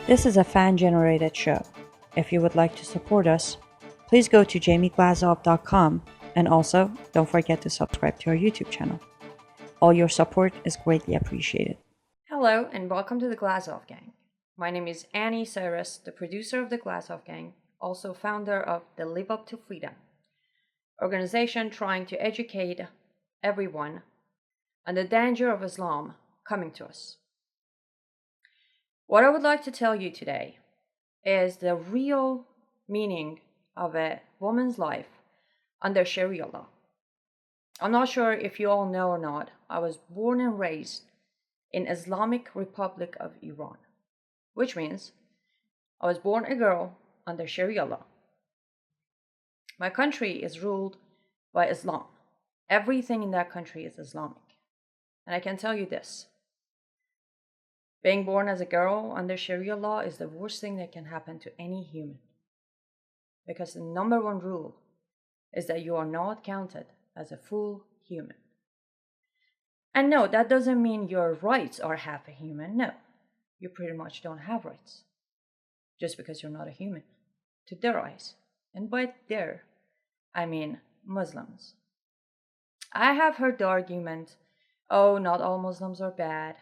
This is a fan-generated show. If you would like to support us, please go to jamieglazov.com and also don't forget to subscribe to our YouTube channel. All your support is greatly appreciated. Hello and welcome to the Glazov Gang. My name is Anni Cyrus, the producer of the Glazov Gang, also founder of the Live Up to Freedom organization trying to educate everyone on the danger of Islam coming to us. What I would like to tell you today is the real meaning of a woman's life under Sharia law. I'm not sure if you all know or not, I was born and raised in Islamic Republic of Iran, which means I was born a girl under Sharia law. My country is ruled by Islam. Everything in that country is Islamic. And I can tell you this. Being born as a girl under Sharia law is the worst thing that can happen to any human. Because the number one rule is that you are not counted as a full human. And no, that doesn't mean your rights are half a human. No, you pretty much don't have rights. Just because you're not a human, to their eyes. And by their, I mean Muslims. I have heard the argument, oh, not all Muslims are bad.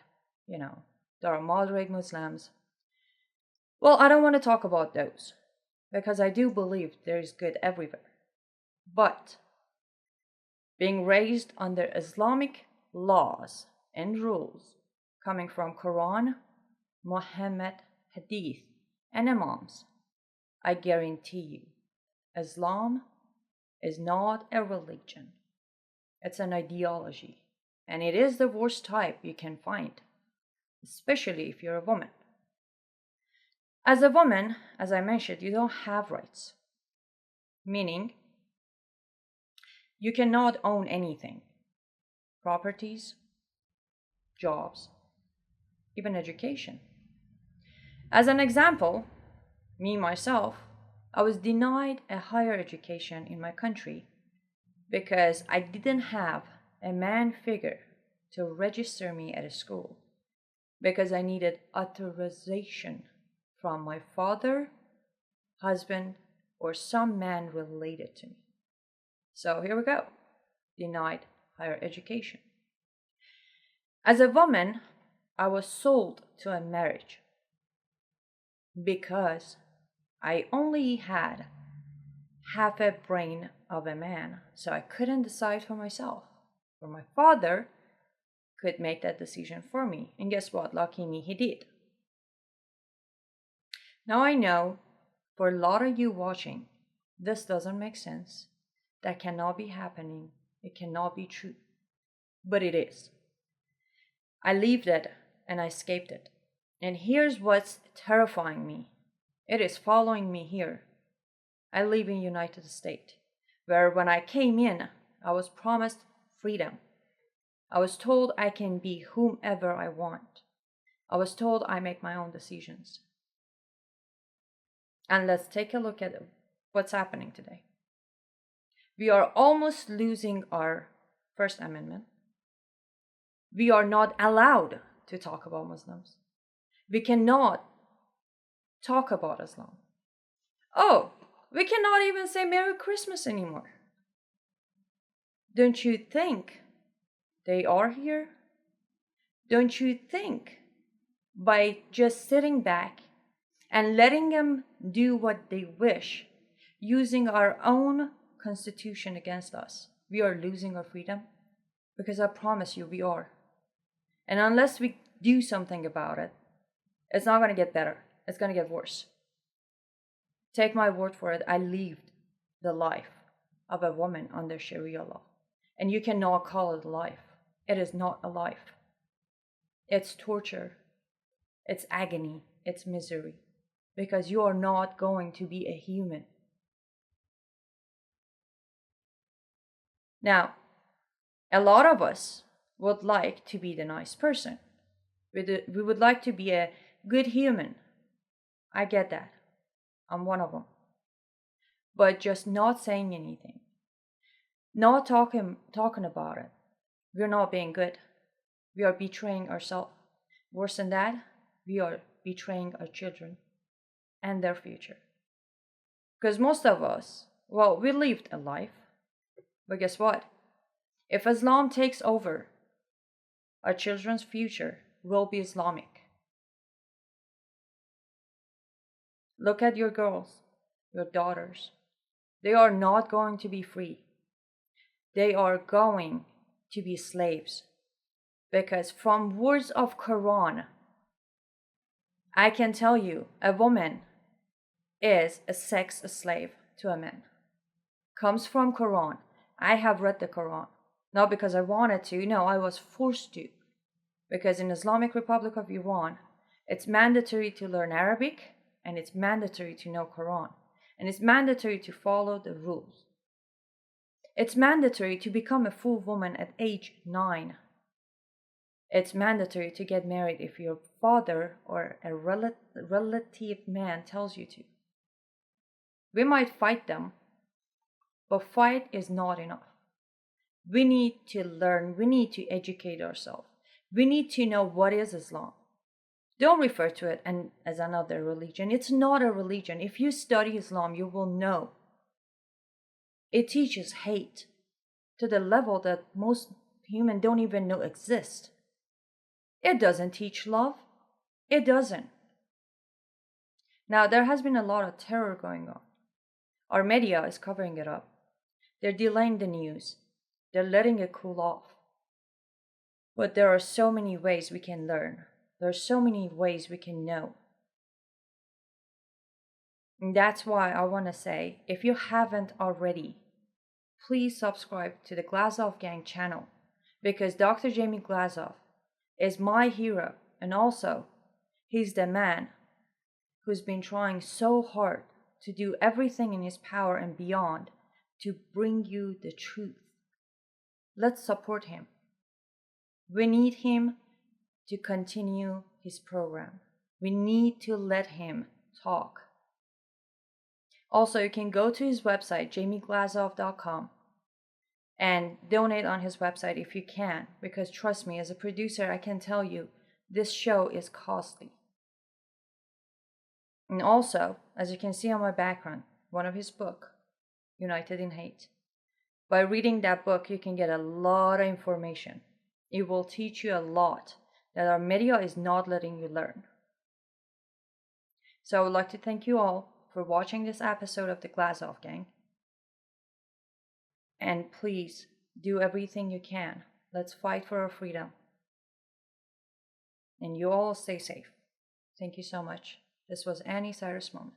There are moderate Muslims. Well, I don't want to talk about those, because I do believe there is good everywhere. But being raised under Islamic laws and rules coming from Quran, Muhammad, Hadith, and Imams, I guarantee you, Islam is not a religion. It's an ideology, and it is the worst type you can find, especially if you're a woman. As a woman, as I mentioned, you don't have rights, meaning you cannot own anything, properties, jobs, even education. As an example, me myself, I was denied a higher education in my country because I didn't have a man figure to register me at a school, because I needed authorization from my father, husband, or some man related to me. So here we go, denied higher education. As a woman, I was sold to a marriage because I only had half a brain of a man, so I couldn't decide for myself. For my father could make that decision for me, and guess what? Lucky me, he did. Now I know for a lot of you watching, this doesn't make sense. That cannot be happening. It cannot be true. But it is. I lived it and I escaped it. And here's what's terrifying me. It is following me here. I live in United States, where when I came in, I was promised freedom. I was told I can be whomever I want. I was told I make my own decisions. And let's take a look at what's happening today. We are almost losing our First Amendment. We are not allowed to talk about Muslims. We cannot talk about Islam. Oh, we cannot even say Merry Christmas anymore. Don't you think they are here? Don't you think by just sitting back and letting them do what they wish, using our own constitution against us, we are losing our freedom? Because I promise you, we are. And unless we do something about it, it's not going to get better. It's going to get worse. Take my word for it. I lived the life of a woman under Sharia law. And you cannot call it a life. It is not a life. It's torture. It's agony. It's misery. Because you are not going to be a human. Now, a lot of us would like to be the nice person. We would like to be a good human. I get that. I'm one of them. But just not saying anything, not talking about it, we're not being good. We are betraying ourselves. Worse than that, we are betraying our children and their future. Because most of us, well, we lived a life, but guess what? If Islam takes over, our children's future will be Islamic. Look at your girls, your daughters. They are not going to be free. They are going to be slaves. Because from words of Quran, I can tell you a woman is a sex slave to a man. Comes from Quran. I have read the Quran. Not because I wanted to, no, I was forced to. Because in Islamic Republic of Iran, it's mandatory to learn Arabic and it's mandatory to know Quran. And it's mandatory to follow the rules. It's mandatory to become a full woman at age 9. It's mandatory to get married if your father or a relative man tells you to. We might fight them, but fight is not enough. We need to learn, we need to educate ourselves. We need to know what is Islam. Don't refer to it as another religion. It's not a religion. If you study Islam, you will know. It teaches hate to the level that most humans don't even know exists. It doesn't teach love. It doesn't. Now, there has been a lot of terror going on. Our media is covering it up. They're delaying the news. They're letting it cool off. But there are so many ways we can learn. There are so many ways we can know. And that's why I want to say, if you haven't already, please subscribe to the Glazov Gang channel. Because Dr. Jamie Glazov is my hero. And also, he's the man who's been trying so hard to do everything in his power and beyond to bring you the truth. Let's support him. We need him to continue his program. We need to let him talk. Also, you can go to his website, jamieglazov.com, and donate on his website if you can, because trust me, as a producer, I can tell you, this show is costly. And also, as you can see on my background, one of his books, United in Hate. By reading that book, you can get a lot of information. It will teach you a lot that our media is not letting you learn. So I would like to thank you all for watching this episode of the Glazov Gang. And please do everything you can. Let's fight for our freedom. And you all stay safe. Thank you so much. This was Anni Cyrus Moment.